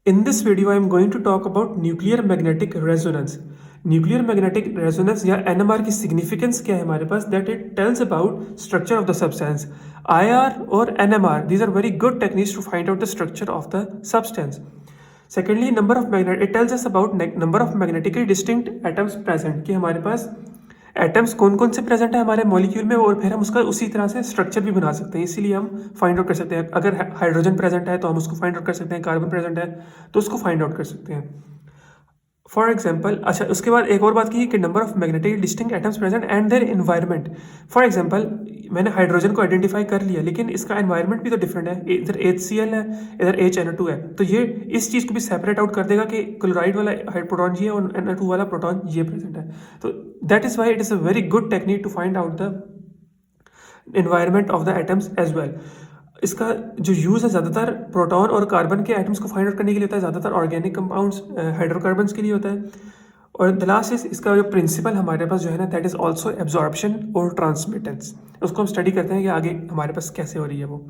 In this video, I am going to talk about nuclear magnetic resonance. Nuclear magnetic resonance या NMR की significance क्या है हमारे पास, that it tells about structure of the substance. IR और NMR, these are very good techniques to find out the structure of the substance. Secondly, number of magnet, it tells us about number of magnetically distinct atoms present, कि हमारे पास atoms कौन कौन से present है हमारे molecule में, और फिर हम उसका उसी तरह से स्ट्रक्चर भी बना सकते हैं. इसीलिए हम फाइंड आउट कर सकते हैं. अगर हाइड्रोजन प्रेजेंट है तो हम उसको फाइंड आउट कर सकते हैं, कार्बन प्रेजेंट है तो उसको फाइंड आउट कर सकते हैं. फॉर एग्जाम्पल, अच्छा उसके बाद एक और बात की कि number of magnetic distinct atoms present and their environment. For example, मैंने हाइड्रोजन को आइडेंटिफाई कर लिया, लेकिन इसका एनवायरनमेंट भी तो डिफरेंट है. इधर HCl है, इधर HNO2 है, तो ये इस चीज़ को भी सेपरेट आउट कर देगा कि क्लोराइड वाला प्रोटॉन ये और NO2 वाला प्रोटॉन ये प्रेजेंट है. तो that is why it is a very good technique to find out the environment of the atoms as well. इसका जो यूज़ है ज़्यादातर प्रोटॉन और कार्बन के एटम्स को फाइंड आउट करने के लिए होता है, ज़्यादातर ऑर्गेनिक कंपाउंड्स हाइड्रोकार्बन्स के लिए होता है. और द लास्ट इज, इसका जो प्रिंसिपल हमारे पास जो है ना, दैट इज़ ऑल्सो एब्जॉर्प्शन और ट्रांसमिटेंस. उसको हम स्टडी करते हैं कि आगे हमारे पास कैसे हो रही है वो.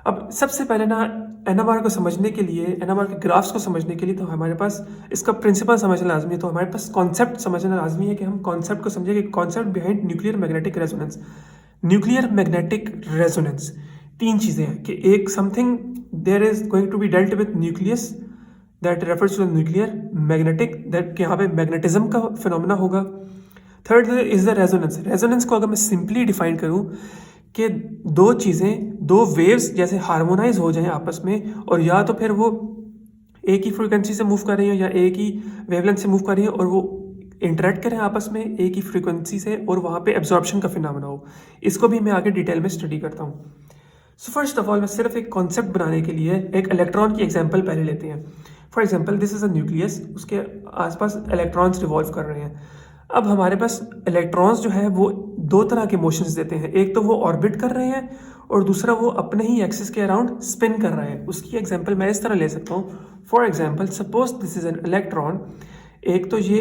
अब सबसे पहले ना, एनएमआर को समझने के लिए, एनएमआर के ग्राफ्स को समझने के लिए तो हमारे पास इसका प्रिंसिपल समझना लाजमी है. तो हमारे पास कॉन्सेप्ट समझना लाजमी है कि हम कॉन्सेप्ट को समझें कि concept behind nuclear magnetic resonance. Nuclear magnetic resonance तीन चीज़ें हैं कि एक something there is going to be dealt with nucleus, that refers to nuclear magnetic, that कि यहाँ पे मैग्नेटिज्म का फिनोमेना होगा. Third is the resonance. Resonance को अगर मैं सिंपली डिफाइन करूँ कि दो चीज़ें, दो वेव्स जैसे हार्मोनाइज हो जाएं आपस में, और या तो फिर वो एक ही फ्रीक्वेंसी से मूव कर रही हो या एक ही वेवलेंथ से मूव कर रही हो, और वो इंटरेक्ट करें आपस में एक ही फ्रीक्वेंसी से, और वहाँ पे एब्जॉर्प्शन का फिनोमेना हो. इसको भी मैं आगे डिटेल में स्टडी करता हूँ. सो फर्स्ट ऑफ ऑल, मैं सिर्फ एक कॉन्सेप्ट बनाने के लिए एक इलेक्ट्रॉन की एग्जांपल पहले लेते हैं. For example, this is a nucleus, उसके आसपास इलेक्ट्रॉन्स रिवॉल्व कर रहे हैं. अब हमारे पास इलेक्ट्रॉन्स जो है वो दो तरह के मोशंस देते हैं. एक तो वो ऑर्बिट कर रहे हैं, और दूसरा वो अपने ही एक्सिस के अराउंड स्पिन कर रहे हैं. उसकी एग्जांपल मैं इस तरह ले सकता हूँ. For example, suppose this is an electron. एक तो ये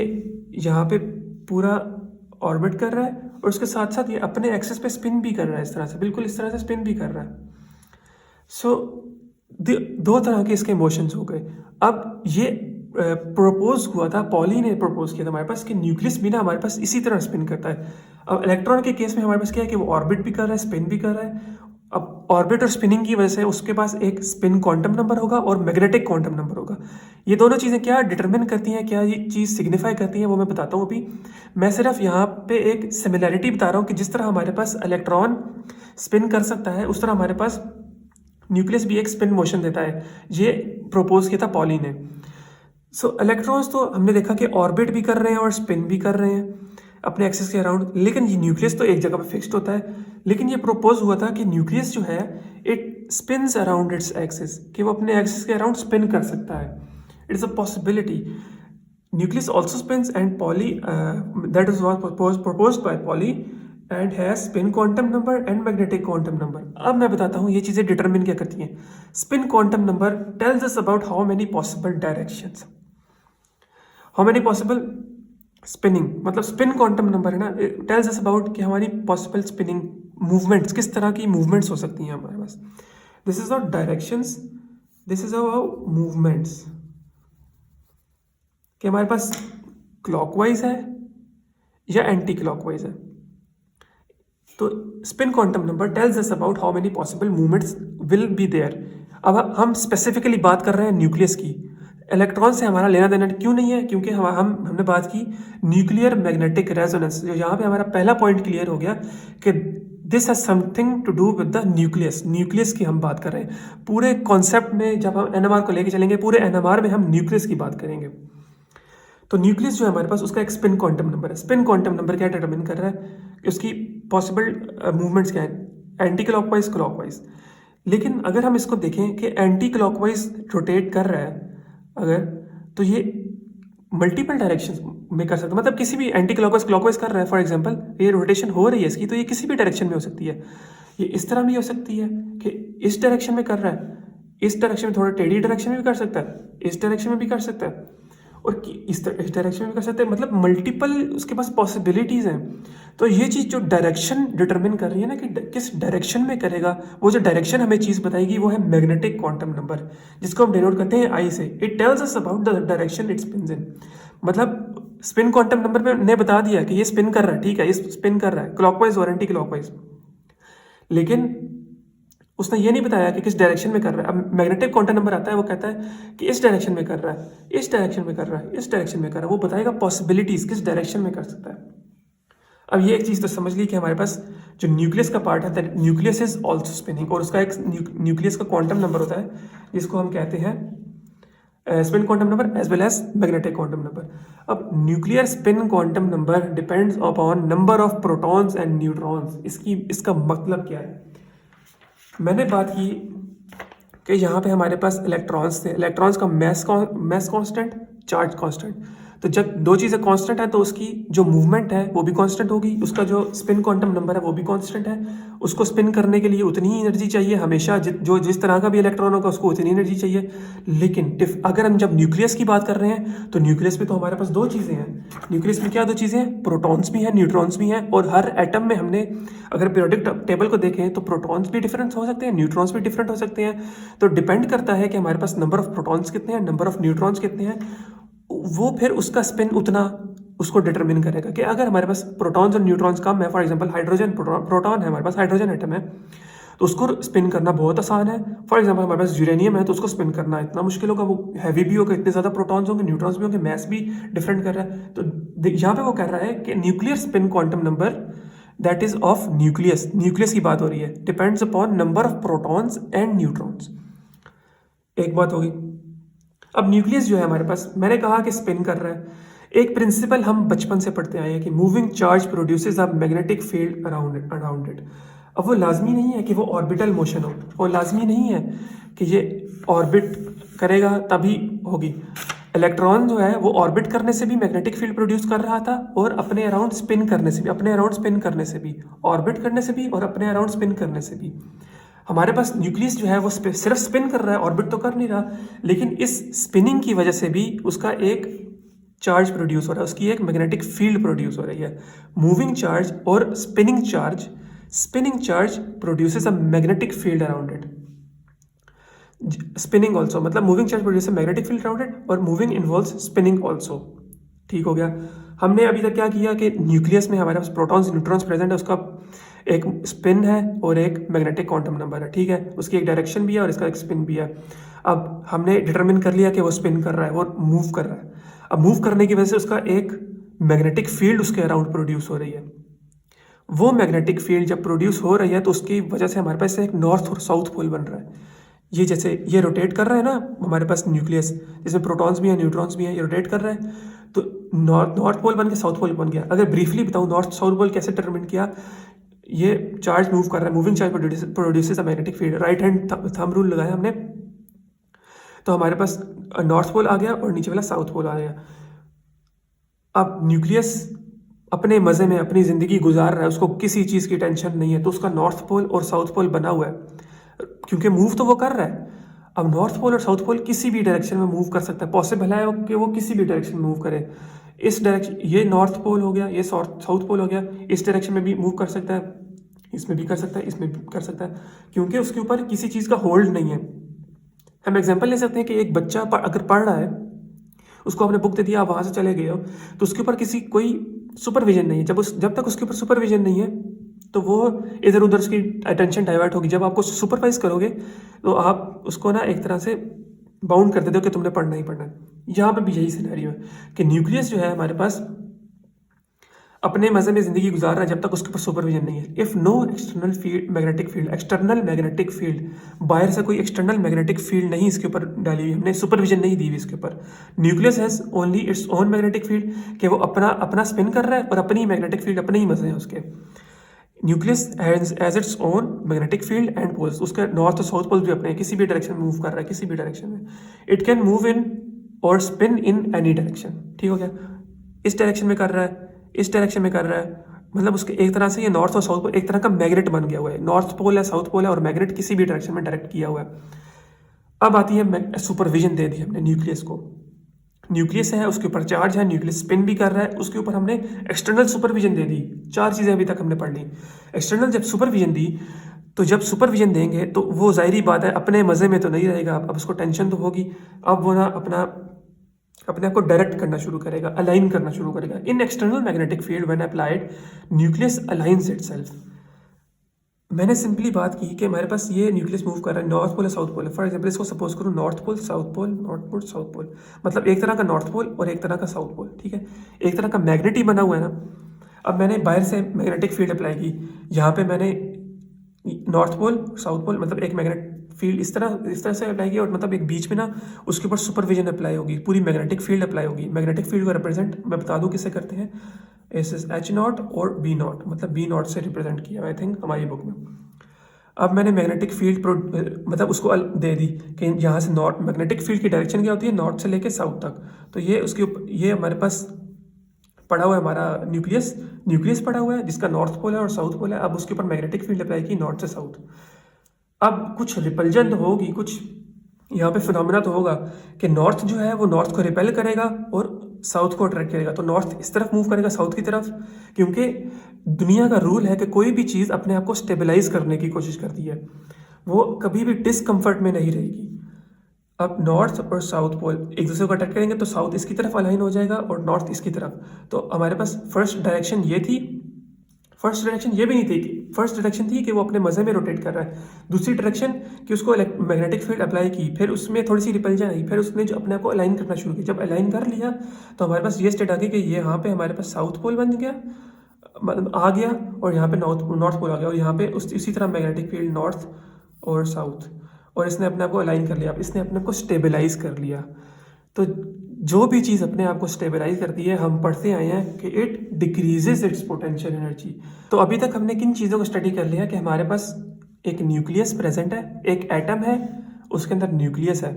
यहाँ पे पूरा ऑर्बिट कर रहा है, और उसके साथ साथ ये अपने एक्सिस पे स्पिन भी कर रहा है, इस तरह से, बिल्कुल इस तरह से स्पिन भी कर रहा है. सो दो तरह के इसके मोशंस हो गए. अब ये प्रपोज हुआ था, पॉली ने प्रपोज किया था हमारे पास कि न्यूक्लियस भी ना हमारे पास इसी तरह स्पिन करता है. अब इलेक्ट्रॉन के केस में हमारे पास क्या है कि वो ऑर्बिट भी कर रहा है, स्पिन भी कर रहा है. अब ऑर्बिट और स्पिनिंग की वजह से उसके पास एक स्पिन क्वांटम नंबर होगा और मैग्नेटिक क्वांटम नंबर होगा. ये दोनों चीज़ें क्या डिटरमिन करती हैं, क्या ये चीज़ सिग्निफाई करती हैं, वो मैं बताता हूँ अभी. मैं सिर्फ यहाँ पे एक सिमिलैरिटी बता रहा हूँ कि जिस तरह हमारे पास इलेक्ट्रॉन स्पिन कर सकता है, उस तरह हमारे पास न्यूक्लियस भी एक स्पिन मोशन देता है. ये प्रोपोज किया था पॉली ने. सो इलेक्ट्रॉन्स तो हमने देखा कि ऑर्बिट भी कर रहे हैं और स्पिन भी कर रहे हैं अपने एक्सिस के अराउंड, लेकिन ये न्यूक्लियस तो एक जगह पर फिक्स्ड होता है. लेकिन ये प्रोपोज हुआ था कि न्यूक्लियस जो है, it spins around its axis, कि वो अपने एक्सिस के अराउंड स्पिन कर सकता है. It is a possibility. Nucleus also spins, and Pauli that is was proposed by Pauli and has spin quantum number and magnetic quantum number. अब मैं बताता हूँ ये चीज़ें डिटरमिन क्या करती हैं. Spin quantum number tells us about how many possible directions, how many possible spinning, मतलब स्पिन क्वांटम नंबर है ना, टेल्स अस अबाउट कि हमारी पॉसिबल स्पिनिंग मूवमेंट्स, किस तरह की मूवमेंट्स हो सकती हैं हमारे पास. This is not directions, this is about movements, कि हमारे पास क्लॉकवाइज है या एंटी क्लॉकवाइज है. तो spin quantum number tells us about how many possible movements will be there. अब हम स्पेसिफिकली बात कर रहे हैं न्यूक्लियस की. इलेक्ट्रॉन से हमारा लेना देना क्यों नहीं है, क्योंकि हमने बात की न्यूक्लियर मैग्नेटिक रेजोनेंस. जो यहाँ पे हमारा पहला पॉइंट क्लियर हो गया कि this has something to do with the nucleus. Nucleus की हम बात कर रहे हैं पूरे कॉन्सेप्ट में. जब हम एनएमआर को लेके चलेंगे, पूरे एनएमआर में हम न्यूक्लियस की बात करेंगे. तो न्यूक्लियस जो है हमारे पास, उसका एक स्पिन क्वांटम नंबर है. स्पिन क्वांटम नंबर क्या डिटरमिन कर रहा है, उसकी पॉसिबल मूवमेंट्स क्या है, एंटी क्लॉकवाइज, क्लॉकवाइज. लेकिन अगर हम इसको देखें कि एंटी क्लॉकवाइज रोटेट कर रहा है अगर, तो ये मल्टीपल डायरेक्शन में कर सकता है. मतलब किसी भी एंटी क्लॉकवाइज क्लॉकवाइज कर रहा है, फॉर एग्जांपल ये रोटेशन हो रही है इसकी, तो ये किसी भी डायरेक्शन में हो सकती है. ये इस तरह भी हो सकती है कि इस डायरेक्शन में कर रहा है, इस डायरेक्शन में थोड़ा टेढ़ी डायरेक्शन में भी कर सकता है, इस डायरेक्शन में भी कर सकता है, और इस डायरेक्शन में कर सकते हैं, मतलब मल्टीपल उसके पास पॉसिबिलिटीज़ हैं। तो ये चीज़ जो डायरेक्शन डिटरमिन कर रही है ना कि किस डायरेक्शन में करेगा, वो जो डायरेक्शन हमें चीज़ बताएगी वो है मैग्नेटिक क्वांटम नंबर, जिसको हम डिनोट करते हैं आई से। It tells us about the direction it spins in. मतलब स्पिन क्वांटम नंबर में ने बता दिया कि ये स्पिन कर रहा है, ठीक है, ये स्पिन कर रहा है क्लॉकवाइज और एंटी क्लॉकवाइज, लेकिन उसने ये नहीं बताया कि किस डायरेक्शन में कर रहा है। अब मैग्नेटिक क्वांटम नंबर आता है, वो कहता है कि इस डायरेक्शन में कर रहा है, इस डायरेक्शन में कर रहा है, इस डायरेक्शन में कर रहा है, वो बताएगा पॉसिबिलिटीज किस डायरेक्शन में कर सकता है। अब ये एक चीज़ तो समझ ली कि हमारे पास जो न्यूक्लियस का पार्ट है, न्यूक्लियस इज ऑल्सो स्पिनिंग, और उसका एक न्यूक्लियस का क्वांटम नंबर होता है जिसको हम कहते हैं spin quantum number as well as magnetic quantum number. अब nuclear spin quantum number depends upon number of protons and neutrons. इसका मतलब क्या है? मैंने बात की कि यहाँ पे हमारे पास इलेक्ट्रॉन्स थे, इलेक्ट्रॉन्स का मैस कांस्टेंट, चार्ज कांस्टेंट। तो जब दो चीज़ें कांस्टेंट है तो उसकी जो मूवमेंट है वो भी कांस्टेंट होगी, उसका जो स्पिन क्वांटम नंबर है वो भी कांस्टेंट है। उसको स्पिन करने के लिए उतनी ही एनर्जी चाहिए हमेशा, जो जिस तरह का भी इलेक्ट्रॉन होगा उसको उतनी एनर्जी चाहिए। लेकिन अगर हम जब न्यूक्लियस की बात कर रहे हैं तो न्यूक्लियस में तो हमारे पास दो चीज़ें हैं। न्यूक्लियस में क्या दो चीज़ें हैं? प्रोटॉन्स भी हैं, न्यूट्रॉन्स भी हैं। और हर एटम में हमने अगर पीरियोडिक टेबल को देखें तो प्रोटॉन्स भी डिफरेंट हो सकते हैं, न्यूट्रॉन्स भी डिफरेंट हो सकते हैं। तो डिपेंड करता है कि हमारे पास नंबर ऑफ प्रोटॉन्स कितने हैं, नंबर ऑफ न्यूट्रॉन्स कितने हैं, वो फिर उसका स्पिन उतना उसको डिटरमिन करेगा। कि अगर हमारे पास प्रोटॉन्स और न्यूट्रॉन्स कम है, फॉर एग्जांपल हाइड्रोजन प्रोटॉन है, हमारे पास हाइड्रोजन एटम है, तो उसको स्पिन करना बहुत आसान है। फॉर एग्जांपल हमारे पास यूरेनियम है तो उसको स्पिन करना इतना मुश्किल होगा, वो हैवी भी होगा, इतने ज़्यादा प्रोटॉन्स होंगे, न्यूट्रॉन्स भी होंगे, मैस भी डिफरेंट कर रहा है। तो यहाँ पे वो कह रहा है कि nuclear spin quantum number that is of nucleus की बात हो रही है, depends upon number of protons and neutrons. एक बात होगी। अब न्यूक्लियस जो है हमारे पास, मैंने कहा कि स्पिन कर रहा है। एक प्रिंसिपल हम बचपन से पढ़ते आए हैं कि moving charge produces a magnetic field around it. अब वो लाजमी नहीं है कि वो ऑर्बिटल मोशन हो, वो लाजमी नहीं है कि ये ऑर्बिट करेगा तभी होगी। इलेक्ट्रॉन जो है वो ऑर्बिट करने से भी मैग्नेटिक फील्ड प्रोड्यूस कर रहा था, और अपने अराउंड स्पिन करने से भी, अपने अराउंड स्पिन करने से भी, ऑर्बिट करने से भी और अपने अराउंड स्पिन करने से भी। हमारे पास न्यूक्लियस जो है वो सिर्फ स्पिन कर रहा है, ऑर्बिट तो कर नहीं रहा, लेकिन इस स्पिनिंग की वजह से भी उसका एक चार्ज प्रोड्यूस हो रहा है, उसकी एक मैग्नेटिक फील्ड प्रोड्यूस हो रही है। मूविंग चार्ज और spinning charge produces a magnetic field around it. Spinning also, मतलब moving charge produce a magnetic field around it, और मूविंग इन्वॉल्व्स स्पिनिंग ऑल्सो। ठीक हो गया। हमने अभी तक क्या किया कि न्यूक्लियस में हमारे पास प्रोटॉन्स न्यूट्रॉन्स प्रेजेंट है, उसका एक स्पिन है और एक मैग्नेटिक क्वांटम नंबर है, ठीक है, उसकी एक डायरेक्शन भी है और इसका एक स्पिन भी है। अब हमने डिटरमिन कर लिया कि वो स्पिन कर रहा है, वो मूव कर रहा है। अब मूव करने की वजह से उसका एक मैग्नेटिक फील्ड उसके अराउंड प्रोड्यूस हो रही है। वो मैग्नेटिक फील्ड जब प्रोड्यूस हो रही है तो उसकी वजह से हमारे पास एक नॉर्थ और साउथ पोल बन रहा है। ये जैसे ये रोटेट कर रहा है ना हमारे पास न्यूक्लियस, जिसमें प्रोटॉन्स भी हैं न्यूट्रॉन्स भी हैं, ये रोटेट कर रहा है, तो नॉर्थ पोल बन के साउथ पोल बन गया। अगर ब्रीफली बताऊँ नॉर्थ साउथ पोल कैसे डिटरमिन किया, ये चार्ज मूव कर रहा है, moving charge produces a magnetic field, right hand thumb rule लगाया हमने, तो हमारे पास नॉर्थ पोल आ गया और नीचे वाला साउथ पोल आ गया। अब न्यूक्लियस अपने मज़े में अपनी ज़िंदगी गुजार रहा है, उसको किसी चीज़ की टेंशन नहीं है, तो उसका नॉर्थ पोल और साउथ पोल बना हुआ है, क्योंकि मूव तो वो कर रहा है। अब नॉर्थ पोल और साउथ पोल किसी भी डायरेक्शन में मूव कर सकता है, पॉसिबल है कि वो किसी भी डायरेक्शन में मूव करे। इस डायरेक्शन, ये नॉर्थ पोल हो गया, ये साउथ पोल हो गया, इस डायरेक्शन में भी मूव कर सकता है, इसमें भी कर सकता है, इसमें भी कर सकता है, क्योंकि उसके ऊपर किसी चीज़ का होल्ड नहीं है। हम एग्जाम्पल ले सकते हैं कि एक बच्चा अगर पढ़ रहा है, उसको आपने बुक दे दिया, आप वहाँ से चले गए हो, तो उसके ऊपर कोई सुपरविजन नहीं है। जब तक उसके ऊपर सुपरविजन नहीं है तो वो इधर उधर उसकी अटेंशन डाइवर्ट होगी। जब आपको सुपरवाइज करोगे तो आप उसको ना एक तरह से बाउंड कर देते हो कि तुमने पढ़ना ही पढ़ना है। यहाँ पे भी यही सिनेरियो है कि न्यूक्लियस जो है हमारे पास अपने मज़े में ज़िंदगी गुजार रहा है जब तक उसके ऊपर सुपरविजन नहीं है। If no external magnetic field, बाहर से कोई एक्सटर्नल मैग्नेटिक फील्ड नहीं इसके ऊपर डाली हुई, हमने सुपरविजन नहीं दी हुई इसके ऊपर। Nucleus has only it's own magnetic field, कि वो अपना स्पिन कर रहा है और अपनी मैग्नेटिक फील्ड, अपने ही मज़े हैं उसके। Nucleus has its own magnetic field and poles, उसका नॉर्थ और साउथ पोल्स भी अपने, किसी भी डायरेक्शन में मूव कर रहा है, किसी भी डायरेक्शन में। इट कैन मूव इन और स्पिन इन एनी डायरेक्शन। ठीक हो गया। इस डायरेक्शन में कर रहा है, इस डायरेक्शन में कर रहा है, मतलब उसके एक तरह से ये नॉर्थ और साउथ पोल एक तरह का मैग्नेट बन गया हुआ है। नॉर्थ पोल है, साउथ पोल है, और मैग्नेट किसी भी डायरेक्शन में डायरेक्ट किया हुआ है। अब आती है सुपरविजन दे दी हमने न्यूक्लियस को। न्यूक्लियस है, उसके ऊपर चार्ज है, न्यूक्लियस स्पिन भी कर रहा है, उसके ऊपर हमने एक्सटर्नल सुपरविजन दे दी। 4 चीज़ें अभी तक हमने पढ़ ली। एक्सटर्नल जब सुपरविजन दी, तो जब सुपरविजन देंगे तो वो ज़ाहिरी बात है अपने मज़े में तो नहीं रहेगा, अब उसको टेंशन तो होगी। अब वो ना अपने आप को डायरेक्ट करना शुरू करेगा, अलाइन करना शुरू करेगा। In external magnetic field when applied, nucleus aligns itself. मैंने सिंपली बात की कि हमारे पास ये न्यूक्लियस मूव कर रहा है, नॉर्थ पोल है साउथ पोल है। फॉर एग्जांपल इसको सपोज करूँ north pole south pole, north pole south pole, मतलब एक तरह का नॉर्थ पोल और एक तरह का साउथ पोल, ठीक है। एक तरह का मैग्नेट ही बना हुआ है ना। अब मैंने बाहर से मैग्नेटिक फील्ड अप्लाई की, यहाँ पे मैंने नॉर्थ पोल साउथ पोल मतलब एक मैग्नेट फील्ड इस तरह से अप्लाई किया, और मतलब एक बीच में ना उसके ऊपर सुपरविजन अप्लाई होगी, पूरी मैग्नेटिक फील्ड अप्लाई होगी। मैग्नेटिक फील्ड को रिप्रेजेंट मैं बता दूँ किससे करते हैं, एस एस एच नॉट और बी नॉट, मतलब बी नॉट से रिप्रेजेंट किया आई थिंक हमारी बुक में। अब मैंने मैग्नेटिक फील्ड मतलब उसको दे दी कि यहाँ से नॉर्थ, मैग्नेटिक फील्ड की डायरेक्शन क्या होती है, नॉर्थ से लेके साउथ तक। तो ये उसके ऊपर ये हमारे पास पड़ा हुआ है हमारा न्यूक्लियस पड़ा हुआ है जिसका नॉर्थ पोल है और साउथ पोल है। अब उसके ऊपर मैग्नेटिक फील्ड अप्लाई की नॉर्थ से साउथ। अब कुछ रिपल्जन तो होगी, कुछ यहाँ पे फिनोमेना तो होगा कि नॉर्थ जो है वो नॉर्थ को रिपेल करेगा और साउथ को अट्रैक्ट करेगा। तो नॉर्थ इस तरफ मूव करेगा साउथ की तरफ, क्योंकि दुनिया का रूल है कि कोई भी चीज़ अपने आप को स्टेबलाइज करने की कोशिश करती है, वो कभी भी डिसकम्फर्ट में नहीं रहेगी। अब नॉर्थ और साउथ पोल एक दूसरे को अट्रैक्ट करेंगे तो साउथ इसकी तरफ अलाइन हो जाएगा और नॉर्थ इसकी तरफ। तो हमारे पास फर्स्ट डायरेक्शन ये थी, फर्स्ट डायरेक्शन ये भी नहीं थी कि फर्स्ट डायरेक्शन थी कि वो अपने मज़े में रोटेट कर रहा है। दूसरी डायरेक्शन कि उसको मैग्नेटिक फील्ड अप्लाई की, फिर उसमें थोड़ी सी रिपल्जन आई, फिर उसने जो अपने आप को अलाइन करना शुरू किया। जब अलाइन कर लिया तो हमारे पास ये स्टेट आ गई कि ये यहाँ पे हमारे पास साउथ पोल बन गया, मतलब आ गया, और यहाँ पे नॉर्थ पोल आ गया, और यहाँ पे इसी तरह मैग्नेटिक फील्ड नॉर्थ और साउथ, और इसने अपने आप को अलाइन कर लिया, इसने अपने आप को स्टेबलाइज कर लिया। तो जो भी चीज़ अपने आप को स्टेबलाइज करती है, हम पढ़ते आए हैं कि it decreases it's potential energy. तो अभी तक हमने किन चीज़ों को स्टडी कर लिया कि हमारे पास एक न्यूक्लियस प्रेजेंट है, एक एटम है, उसके अंदर न्यूक्लियस है।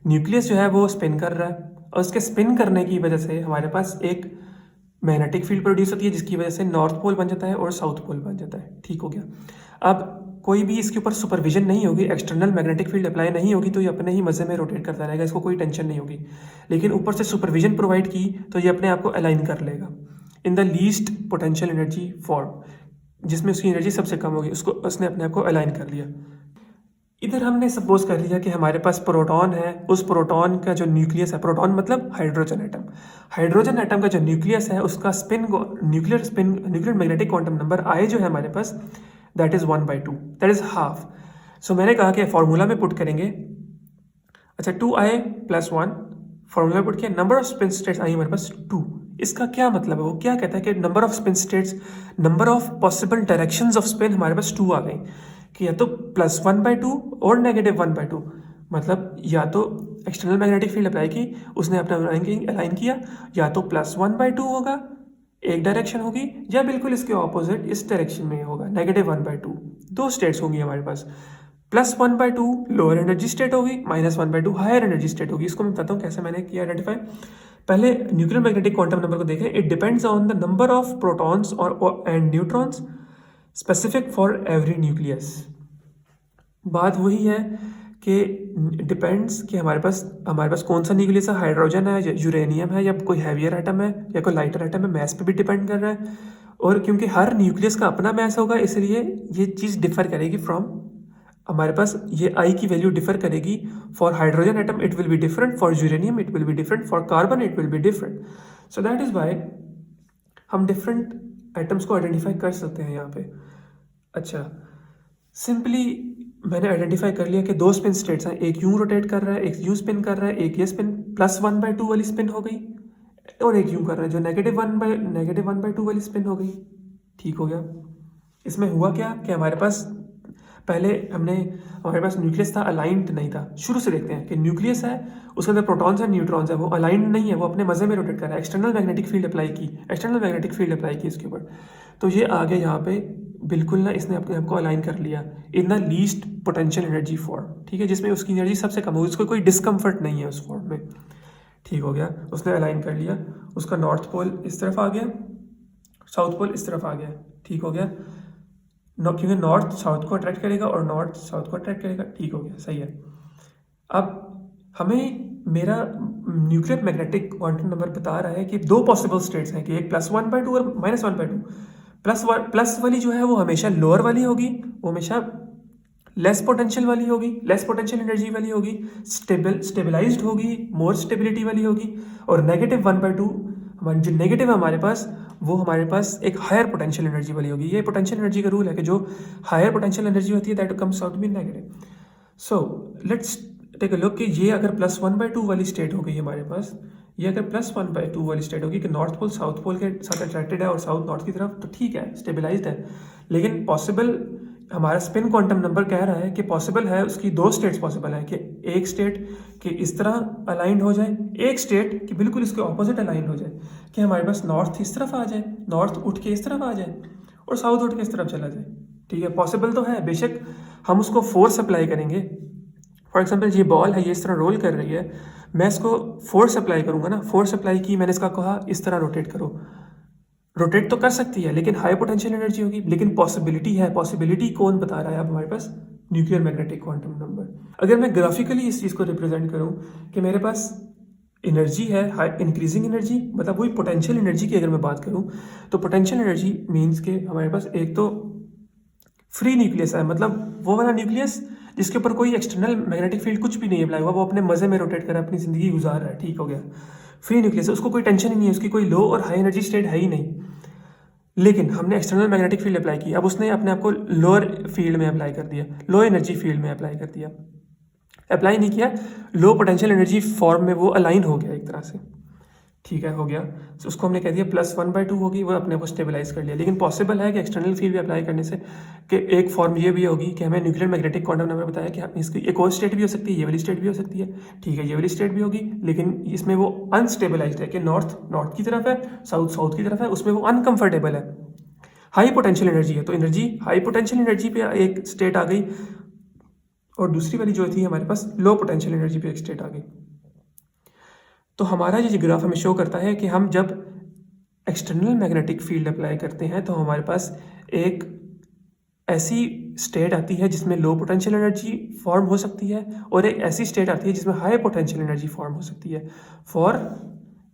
न्यूक्लियस जो है वो स्पिन कर रहा है, और उसके स्पिन करने की वजह से हमारे पास एक मैग्नेटिक फील्ड प्रोड्यूस होती है जिसकी वजह से नॉर्थ पोल बन जाता है और साउथ पोल बन जाता है। ठीक हो गया। अब कोई भी इसके ऊपर सुपरविजन नहीं होगी, एक्सटर्नल मैग्नेटिक फील्ड अप्लाई नहीं होगी, तो ये अपने ही मज़े में रोटेट करता रहेगा, इसको कोई टेंशन नहीं होगी। लेकिन ऊपर से सुपरविजन प्रोवाइड की तो ये अपने आप को अलाइन कर लेगा in the least potential energy form, जिसमें उसकी एनर्जी सबसे कम होगी, उसको उसने अपने आप को अलाइन कर लिया। इधर हमने सपोज कर लिया कि हमारे पास प्रोटॉन है, उस प्रोटॉन का जो न्यूक्लियस है, प्रोटॉन मतलब हाइड्रोजन एटम, हाइड्रोजन एटम का जो न्यूक्लियस है उसका spin nuclear magnetic quantum number I जो है हमारे पास, that is 1/2, that is half. So मैंने कहा कि फॉर्मूला में पुट करेंगे, अच्छा 2I+1 फॉर्मूला में पुट किया, नंबर ऑफ स्पिन स्टेट्स आई हमारे पास 2। इसका क्या मतलब है, वो क्या कहता है कि number off spin states, number of possible directions off spin हमारे पास 2 आ गई, कि या तो +1/2 और -1/2, मतलब या तो एक्सटर्नल मैग्नेटिक फील्ड अप्लाई की, उसने अपना अलाइन किया, या तो +1/2 होगा एक डायरेक्शन होगी, या बिल्कुल इसके ऑपोजिट इस डायरेक्शन में होगा -1/2। दो स्टेट्स होंगी हमारे पास, +1/2 लोअर एनर्जी स्टेट होगी, -1/2 हायर एनर्जी स्टेट होगी। इसको मैं बताता हूँ कैसे मैंने किया आइडेंटिफाई। पहले न्यूक्लियर मैग्नेटिक क्वांटम नंबर को देखें, it depends on the number of protons और and neutrons specific for every nucleus. बात वही है कि डिपेंड्स कि हमारे पास कौन सा न्यूक्लियस है, हाइड्रोजन है या यूरेनियम है या कोई हैवियर एटम है या कोई लाइटर एटम है, मैस पे भी डिपेंड कर रहा है। और क्योंकि हर न्यूक्लियस का अपना मैस होगा, इसलिए ये चीज़ डिफर करेगी फ्रॉम, हमारे पास ये आई की वैल्यू डिफर करेगी। For hydrogen atom it will be different, for uranium it will be different, for carbon it will be different. So that is Y हम डिफरेंट एटम्स को आइडेंटिफाई कर सकते हैं यहाँ पे। अच्छा, सिंपली मैंने आइडेंटिफाई कर लिया कि दो स्पिन स्टेट्स हैं, एक यूं रोटेट कर रहा है, एक यूं स्पिन कर रहा है, एक ये स्पिन +1/2 वाली स्पिन हो गई, और एक यूं कर रहा है जो -1/2 वाली स्पिन हो गई। ठीक हो गया। इसमें हुआ क्या कि हमारे पास हमारे पास न्यूक्लियस था, अलाइंड नहीं था। शुरू से देखते हैं कि न्यूक्लियस है, उसके अंदर प्रोटॉन्स हैं, न्यूट्रॉन्स है, वो अलाइंड नहीं है, वो अपने मज़े में रोटेट कर रहा है। एक्सटर्नल मैग्नेटिक फील्ड अप्लाई की इसके ऊपर, तो ये आगे यहाँ पे बिल्कुल ना इसने अपने आप को अलाइन कर लिया in the least potential energy form. ठीक है, जिसमें उसकी एनर्जी सबसे कम होगी, उसको कोई डिस्कम्फर्ट नहीं है उस फॉर्म में। ठीक हो गया, उसने अलाइन कर लिया, उसका नॉर्थ पोल इस तरफ आ गया, साउथ पोल इस तरफ आ गया। ठीक हो गया, क्योंकि नॉर्थ साउथ को अट्रैक्ट करेगा और नॉर्थ साउथ को अट्रैक्ट करेगा। ठीक हो गया, सही है। अब हमें न्यूक्लियर मैग्नेटिक क्वांटम नंबर बता रहा है कि दो पॉसिबल स्टेट्स हैं कि एक +1/2 और -1/2। प्लस वाली जो है वो हमेशा लोअर वाली होगी, वो हमेशा लेस पोटेंशियल वाली होगी, लेस पोटेंशियल एनर्जी वाली होगी, स्टेबलाइज्ड होगी, मोर स्टेबिलिटी वाली होगी। और -1/2 हमारी जो नेगेटिव है हमारे पास, वो हमारे पास एक हायर पोटेंशियल एनर्जी वाली होगी। ये पोटेंशियल एनर्जी का रूल है कि जो हायर पोटेंशियल एनर्जी होती है that comes out be negative. So let's take a look कि ये अगर +1/2 वाली स्टेट हो गई हमारे पास, ये अगर +1/2 वाली स्टेट होगी कि नॉर्थ पोल साउथ पोल के साथ अट्रैक्टेड है और साउथ नॉर्थ की तरफ, तो ठीक है, स्टेबलाइज्ड है। लेकिन पॉसिबल हमारा स्पिन क्वांटम नंबर कह रहा है कि पॉसिबल है, उसकी दो स्टेट्स पॉसिबल है कि एक स्टेट कि इस तरह अलाइंड हो जाए, एक स्टेट कि बिल्कुल इसके ऑपोजिट अलाइंड हो जाए, कि हमारे पास नॉर्थ इस तरफ आ जाए, नॉर्थ उठ के इस तरफ आ जाए और साउथ उठ के इस तरफ चला जाए। ठीक है, पॉसिबल तो है, बेशक हम उसको फोर्स अप्लाई करेंगे। फॉर एग्जाम्पल ये बॉल है, ये इस तरह रोल कर रही है, मैं इसको फोर्स अप्लाई करूंगा ना, फोर्स अप्लाई की, मैंने इसका कहा इस तरह रोटेट करो, रोटेट तो कर सकती है लेकिन हाई पोटेंशियल एनर्जी होगी। लेकिन पॉसिबिलिटी है, पॉसिबिलिटी कौन बता रहा है अब हमारे पास? Nuclear magnetic quantum number. अगर मैं ग्राफिकली इस चीज़ को रिप्रेजेंट करूं कि मेरे पास एनर्जी है, हाई इंक्रीजिंग एनर्जी, मतलब वही पोटेंशियल एनर्जी की अगर मैं बात करूं, तो पोटेंशियल एनर्जी मीन्स के हमारे पास एक तो फ्री न्यूक्लियस है, मतलब वो वाला न्यूक्लियस जिसके ऊपर कोई एक्सटर्नल मैग्नेटिक फील्ड कुछ भी नहीं अप्लाई हुआ, वो अपने मजे में रोटेट कर रहा है, अपनी जिंदगी गुजार रहा है। ठीक हो गया, फ्री न्यूक्लियस है, उसको कोई टेंशन ही नहीं है, उसकी कोई लो और हाई एनर्जी स्टेट है ही नहीं। लेकिन हमने एक्सटर्नल मैग्नेटिक फील्ड अप्लाई की, अब उसने अपने आप को लोअर फील्ड में अप्लाई कर दिया, लो एनर्जी फील्ड में अप्लाई कर दिया, अप्लाई नहीं किया, लो पोटेंशियल एनर्जी फॉर्म में वो अलाइन हो गया एक तरह से। ठीक है, हो गया, तो उसको हमने कह दिया +1/2 होगी, वो अपने को स्टेबलाइज कर लिया। लेकिन पॉसिबल है कि एक्सटर्नल फील्ड भी अप्लाई करने से कि एक फॉर्म ये भी होगी कि हमें न्यूक्लियर मैग्नेटिक क्वांटम नंबर बताया कि इसकी एक और स्टेट भी हो सकती है, ये वाली स्टेट भी हो सकती है। ठीक है, ये वाली स्टेट भी होगी, लेकिन इसमें वो अनस्टेबलाइज्ड है कि नॉर्थ नॉर्थ की तरफ है, साउथ साउथ की तरफ है, उसमें वो अनकंफर्टेबल है, हाई पोटेंशियल एनर्जी है। तो एनर्जी हाई पोटेंशियल एनर्जी पे एक स्टेट आ गई और दूसरी वाली जो थी हमारे पास लो पोटेंशियल एनर्जी पे एक स्टेट आ गई। तो हमारा ये ग्राफ हमें शो करता है कि हम जब एक्सटर्नल मैग्नेटिक फील्ड अप्लाई करते हैं तो हमारे पास एक ऐसी स्टेट आती है जिसमें लो पोटेंशियल एनर्जी फॉर्म हो सकती है और एक ऐसी स्टेट आती है जिसमें हाई पोटेंशियल एनर्जी फॉर्म हो सकती है फॉर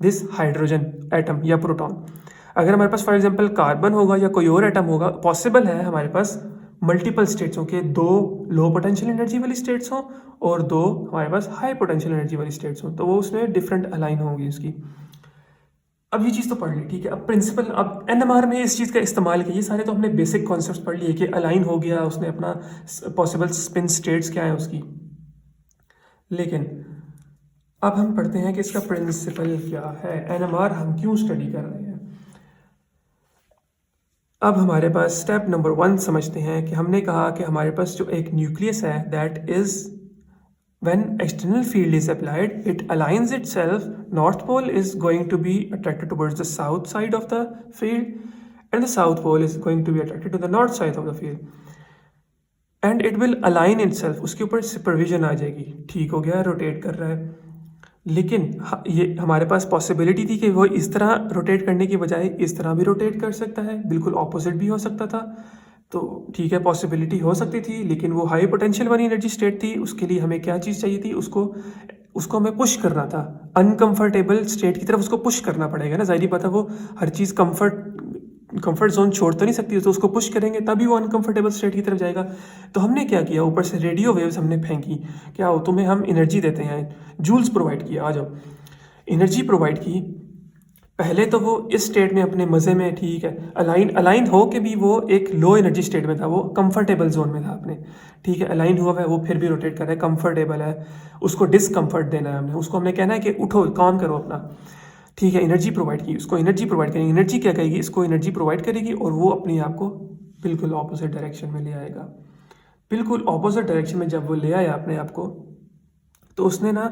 दिस हाइड्रोजन एटम या प्रोटॉन। अगर हमारे पास फॉर एग्जांपल कार्बन होगा या कोई और एटम होगा, पॉसिबल है हमारे पास मल्टीपल स्टेट्स हों कि दो लो पोटेंशियल एनर्जी वाली स्टेट्स हों और दो हमारे पास हाई पोटेंशियल एनर्जी वाली स्टेट्स हों, तो वो उसमें डिफरेंट अलाइन होंगी उसकी। अब ये चीज़ तो पढ़ ली, ठीक है। अब प्रिंसिपल, अब एनएमआर में इस चीज़ का इस्तेमाल किया, ये सारे तो हमने बेसिक कॉन्सेप्ट्स पढ़ लिए कि अलाइन हो गया, उसने अपना पॉसिबल स्पिन स्टेट्स क्या है उसकी। लेकिन अब हम पढ़ते हैं कि इसका प्रिंसिपल क्या है, एनएमआर हम क्यों स्टडी कर रहे हैं। अब हमारे पास स्टेप नंबर 1 समझते हैं कि हमने कहा कि हमारे पास जो एक न्यूक्लियस है that is when external field is applied, it aligns itself. North pole is going to be attracted towards the south side of the field and the south pole is going to be attracted to the north side of the field and it will align itself. उसके ऊपर supervision आ जाएगी, ठीक हो गया, rotate कर रहा है। लेकिन ये हमारे पास पॉसिबिलिटी थी कि वो इस तरह रोटेट करने की बजाय इस तरह भी रोटेट कर सकता है, बिल्कुल ऑपोजिट भी हो सकता था। तो ठीक है, पॉसिबिलिटी हो सकती थी, लेकिन वो हाई पोटेंशियल वाली एनर्जी स्टेट थी, उसके लिए हमें क्या चीज़ चाहिए थी, उसको हमें पुश करना था, अनकंफर्टेबल स्टेट की तरफ उसको पुश करना पड़ेगा ना। जाहिर बात है वो हर चीज़ कंफर्ट जोन छोड़ तो नहीं सकती, तो उसको पुश करेंगे तभी वो अनकंफर्टेबल स्टेट की तरफ जाएगा। तो हमने क्या किया, ऊपर से रेडियो वेव्स हमने फेंकी, क्या हो, तुम्हें हम एनर्जी देते हैं, जूल्स प्रोवाइड किया, आ जाओ, एनर्जी प्रोवाइड की। पहले तो वो इस स्टेट में अपने मज़े में, ठीक है, अलाइन हो के भी वो एक लो एनर्जी स्टेट में था, वो कंफर्टेबल जोन में था अपने, ठीक है, अलाइन हुआ है, वो फिर भी रोटेट कर रहा है, कंफर्टेबल है, उसको डिसकंफर्ट देना है हमने, उसको हमने कहना है कि उठो, काम करो अपना, ठीक है। एनर्जी प्रोवाइड की, उसको एनर्जी प्रोवाइड करेंगे, एनर्जी क्या करेगी, इसको एनर्जी प्रोवाइड करेगी और वो अपने आप को बिल्कुल ऑपोजिट डायरेक्शन में ले आएगा। बिल्कुल ऑपोजिट डायरेक्शन में जब वो ले आया अपने आप को, तो उसने ना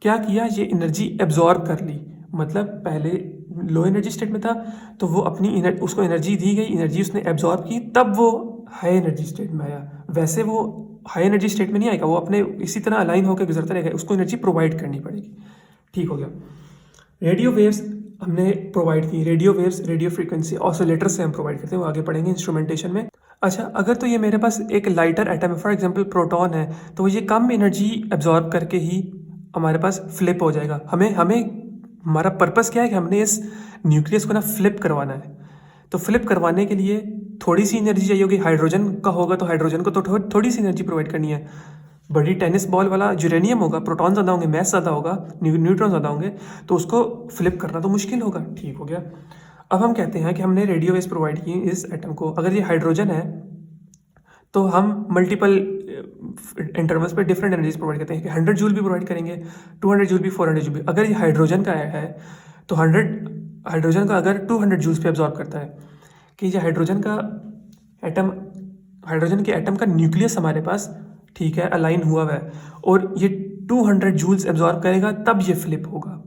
क्या किया, ये एनर्जी एब्जॉर्ब कर ली। मतलब पहले लो एनर्जी स्टेट में था तो वो अपनी उसको एनर्जी दी गई, एनर्जी उसने एब्जॉर्ब की, तब वो हाई एनर्जी स्टेट में आया। वैसे वो हाई एनर्जी स्टेट में नहीं आएगा, वो अपने इसी तरह अलाइन होकर गुजरता रहेगा, उसको एनर्जी प्रोवाइड करनी पड़ेगी, ठीक हो गया। रेडियो वेव्स हमने प्रोवाइड की, radio waves radio frequency oscillator से हम प्रोवाइड करते हैं, वो आगे पढ़ेंगे इंस्ट्रूमेंटेशन में। अच्छा, अगर तो ये मेरे पास एक लाइटर एटम है, फॉर एग्जांपल प्रोटॉन है, तो ये कम एनर्जी एब्जॉर्ब करके ही हमारे पास फ्लिप हो जाएगा। हमें हमें हमारा पर्पस क्या है कि हमने इस न्यूक्लियस को ना फ्लिप करवाना है। तो फ्लिप करवाने के लिए थोड़ी सी एनर्जी चाहिए होगी। हाइड्रोजन का होगा तो हाइड्रोजन को तो थोड़ी सी एनर्जी प्रोवाइड करनी है। बड़ी टेनिस बॉल वाला यूरेनियम होगा, प्रोटॉन ज़्यादा होंगे, मैस ज़्यादा होगा, न्यूट्रॉन ज़्यादा होंगे, तो उसको फ्लिप करना तो मुश्किल होगा। ठीक हो गया। अब हम कहते हैं कि हमने रेडियो वेव्स प्रोवाइड की इस एटम को। अगर ये हाइड्रोजन है तो हम मल्टीपल इंटरवल्स पे डिफरेंट एनर्जीज प्रोवाइड करते हैं कि 100 जूल भी प्रोवाइड करेंगे, 200 जूल भी, 400 जूल भी। अगर ये हाइड्रोजन का है तो 100 हाइड्रोजन का अगर 200 जूल्स पे एब्जॉर्ब करता है कि ये हाइड्रोजन का एटम, हाइड्रोजन के एटम का न्यूक्लियस हमारे पास ठीक है अलाइन हुआ है और ये 200 जूल्स एब्जॉर्ब करेगा तब ये फ्लिप होगा।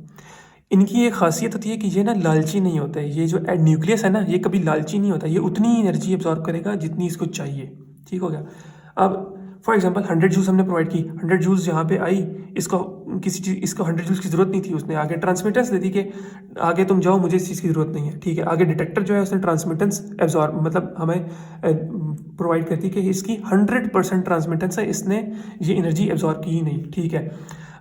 इनकी एक खासियत होती है कि ये ना लालची नहीं होता है। ये जो न्यूक्लियस है ना ये कभी लालची नहीं होता, ये उतनी ही एनर्जी एब्जॉर्ब करेगा जितनी इसको चाहिए। ठीक हो गया। अब फॉर एग्जांपल 100 जूल्स हमने प्रोवाइड की, 100 जूल्स यहाँ पे आई, इसको किसी चीज़, इसको 100 जूल्स की ज़रूरत नहीं थी, उसने आगे ट्रांसमिटेंस दे दी कि आगे तुम जाओ, मुझे इस चीज़ की ज़रूरत नहीं है। ठीक है। आगे डिटेक्टर जो है उसने ट्रांसमिटेंस एब्जॉर्ब मतलब हमें प्रोवाइड करती कि इसकी 100% ट्रांसमिटेंस है, इसने ये एनर्जी एब्जॉर्ब की ही नहीं। ठीक है।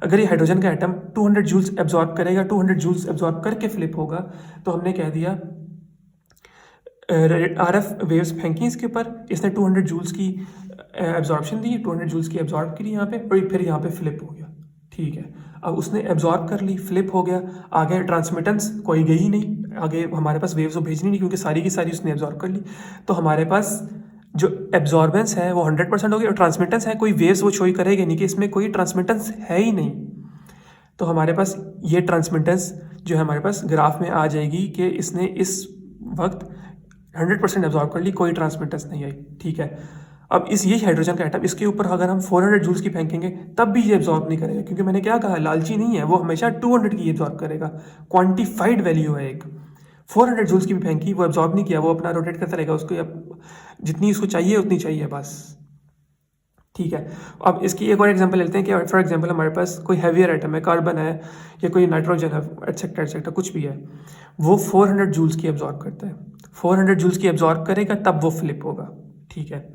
अगर ये हाइड्रोजन का एटम 200 जूल्स एब्जॉर्ब करेगा, 200 जूल्स एब्जॉर्ब करके फ्लिप होगा, तो हमने कह दिया RF वेव्स फेंकी इसके ऊपर, इसने 200 जूल्स की एब्जॉर्प्शन दी, 200 जूल्स की एब्जॉर्ब करी यहाँ पे और फिर यहाँ पे फ्लिप हो गया। ठीक है। अब उसने एब्जॉर्ब कर ली, फ्लिप हो गया, आगे ट्रांसमिटेंस कोई गई नहीं, आगे हमारे पास वेव्स वो भेजनी नहीं क्योंकि सारी की सारी उसने एब्जॉर्ब कर ली। तो हमारे पास जो एब्जॉर्बेंस है वो 100% होगी और ट्रांसमिटेंस है, कोई वेव्स वो शो करेगी नहीं कि इसमें कोई ट्रांसमिटेंस है ही नहीं। तो हमारे पास ये ट्रांसमिटेंस जो है हमारे पास ग्राफ में आ जाएगी कि इसने इस वक्त 100% एब्जॉर्ब कर ली, कोई ट्रांसमिटेंस नहीं आई। ठीक है। अब ये हाइड्रोजन का एटम, इसके ऊपर अगर हम 400 जूल्स की फेंकेंगे तब भी ये एब्जॉर्ब नहीं करेगा क्योंकि मैंने क्या कहा, लालची नहीं है वो, हमेशा 200 की एब्जॉर्ब करेगा। क्वांटिफाइड वैल्यू है एक। 400 जूल्स की भी फेंकी, वो एब्जॉर्ब नहीं किया, वो अपना रोटेट करता रहेगा, उसको जितनी इसको चाहिए उतनी चाहिए बस। ठीक है। अब इसकी एक और एग्जांपल लेते हैं कि फॉर एग्जांपल हमारे पास कोई हैवियर आइटम है, कार्बन है या कोई नाइट्रोजन है, एटसेट्रा कुछ भी है, वो 400 जूल्स की एब्जॉर्ब करता है। 400 जूल्स की एब्जॉर्ब करेगा तब वो फ्लिप होगा। ठीक है।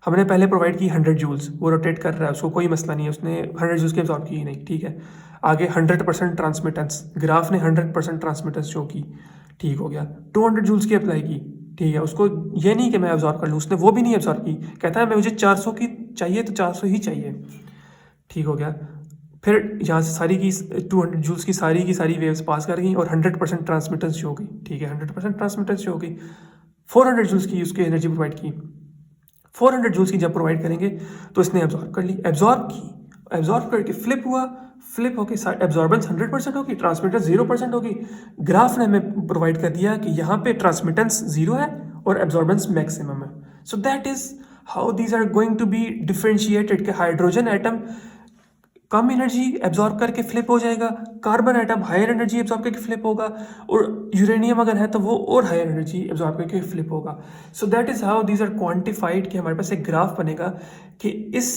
हमने पहले प्रोवाइड की 100 जूल्स, वो रोटेट कर रहा है, उसको कोई मसला नहीं है, उसने 100 जूल्स की एब्जॉर्ब की ही नहीं। ठीक है। आगे 100% ट्रांसमिटेंस, ग्राफ ने 100% ट्रांसमिटेंस शो की। ठीक हो गया। 200 जूल्स की अप्लाई की। ठीक है। उसको ये नहीं कि मैं एब्जॉर्ब कर लूँ, उसने वो भी नहीं एब्जॉर्ब की, कहता है मैं मुझे 400 की चाहिए तो 400 ही चाहिए। ठीक हो गया। फिर यहाँ से सारी की 200 जूल्स की सारी वेव्स पास कर गई और 100% ट्रांसमिटेंस शो हो गई। ठीक है। 100% ट्रांसमिटेंस शो हो गई। 400 जूल्स की उसकी एनर्जी प्रोवाइड की। 400 जूल्स की जब प्रोवाइड करेंगे तो इसने एब्जॉर्ब कर ली, एब्जॉर्ब करके फ्लिप हुआ, फ्लिप होकर एब्जॉर्बेंस 100% होगी, ट्रांसमिटेंस 0% होगी। ग्राफ ने हमें प्रोवाइड कर दिया कि यहाँ पे ट्रांसमिटेंस 0 है और एब्जॉर्बेंस मैक्सिमम है। So that is how these are going to be differentiated कि हाइड्रोजन एटम कम एनर्जी एब्जॉर्ब करके फ्लिप हो जाएगा, carbon atom higher energy absorb करके फ्लिप होगा और यूरेनियम अगर है तो वो और हायर एनर्जी एब्जॉर्ब करके फ्लिप होगा। So that is how these are quantified कि हमारे पास एक ग्राफ बनेगा कि इस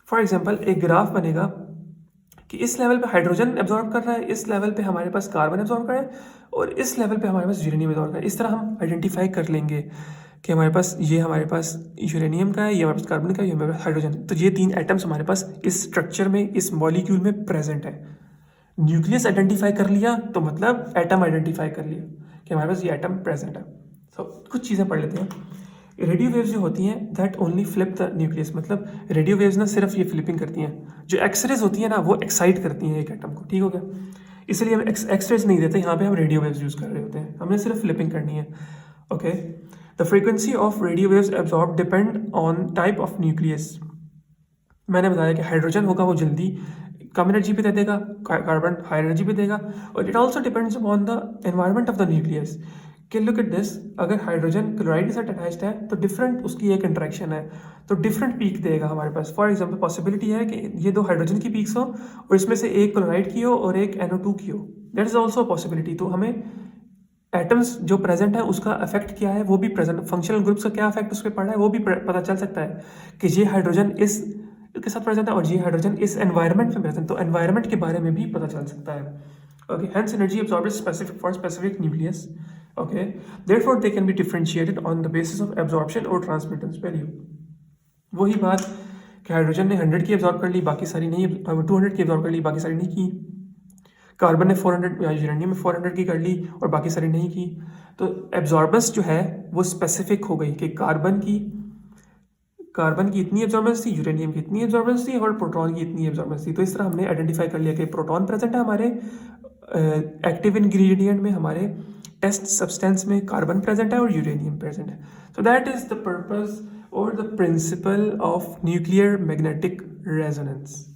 फॉर एग्जांपल एक ग्राफ बनेगा कि इस लेवल पे हाइड्रोजन एब्जॉर्ब कर रहा है, इस लेवल पे हमारे पास कार्बन एब्जॉर्ब कर रहा है और इस लेवल पे हमारे पास यूरेनियम एब्जॉर्ब कर रहा है। इस तरह हम आइडेंटिफाई कर लेंगे कि हमारे पास यूरेनियम का है, ये हमारे पास कार्बन का है, ये हमारे पास हाइड्रोजन। तो ये 3 एटम्स हमारे पास इस स्ट्रक्चर में, इस मॉलिक्यूल में प्रेजेंट है। न्यूक्लियस आइडेंटिफाई कर लिया तो मतलब एटम आइडेंटिफाई कर लिया कि हमारे पास ये एटम प्रेजेंट है। तो कुछ चीज़ें पढ़ लेते हैं। रेडियो वेव्स जो होती हैं that only flip the nucleus, मतलब रेडियो वेव्स ना सिर्फ ये फ्लिपिंग करती हैं। जो एक्सरेज होती है ना वो एक्साइट करती हैं एक एटम को। ठीक हो गया। इसलिए हम एक्सरेज नहीं देते, यहाँ पे हम रेडियो वेव्स यूज़ कर रहे होते हैं, हमने सिर्फ फ्लिपिंग करनी है। Okay. The frequency of radio waves absorb depend on type of nucleus. मैंने बताया कि हाइड्रोजन होगा वो जल्दी कम एनर्जी पे दे देगा, कार्बन हाई एनर्जी पे देगा, और it also depends on the environment of the nucleus. कि लुक एट दिस, अगर हाइड्रोजन क्लोराइड के साथ अटैच्ड है तो डिफरेंट उसकी एक इंट्रैक्शन है तो डिफरेंट पीक देगा हमारे पास। फॉर एग्जांपल पॉसिबिलिटी है कि ये 2 हाइड्रोजन की पीक्स हो और इसमें से एक क्लोराइड की हो और एक NO2 की हो, दैट इज ऑल्सो पॉसिबिलिटी। तो हमें एटम्स जो प्रेजेंट है उसका इफेक्ट क्या है वो भी प्रेजेंट, फंक्शनल ग्रुप्स का क्या इफेक्ट उस पर पड़ रहा है वो भी पता चल सकता है कि ये हाइड्रोजन इस के साथ प्रेजेंट है और ये हाइड्रोजन इस एनवायरनमेंट में प्रेजेंट, तो एनवायरनमेंट के बारे में भी पता चल सकता है। Okay. Hence energy absorbed specific for specific nucleus. Okay, therefore they can be differentiated on the basis of absorption or transmittance value। वही बात कि हाइड्रोजन ने 100 की एब्जॉर्ब कर ली, बाकी सारी नहीं, 200 की एब्जॉर्ब कर ली, बाकी सारी नहीं की। कार्बन ने 400 या यूरेनियम में 400 की कर ली और बाकी सारी नहीं की। तो एब्जॉर्बेंस जो है वो स्पेसिफिक हो गई कि कार्बन की इतनी एब्जॉर्बेंस थी, यूरेनियम की इतनी एब्जॉर्बेंस थी और प्रोटॉन की इतनी एब्जॉर्बेंस थी। तो इस तरह हमने आइडेंटिफाई कर लिया कि प्रोटॉन प्रेजेंट है हमारे एक्टिव इंग्रेडिएंट में, हमारे टेस्ट सब्सटेंस में कार्बन प्रेजेंट है और यूरेनियम प्रेजेंट है। So that is the purpose और the principle of nuclear magnetic resonance.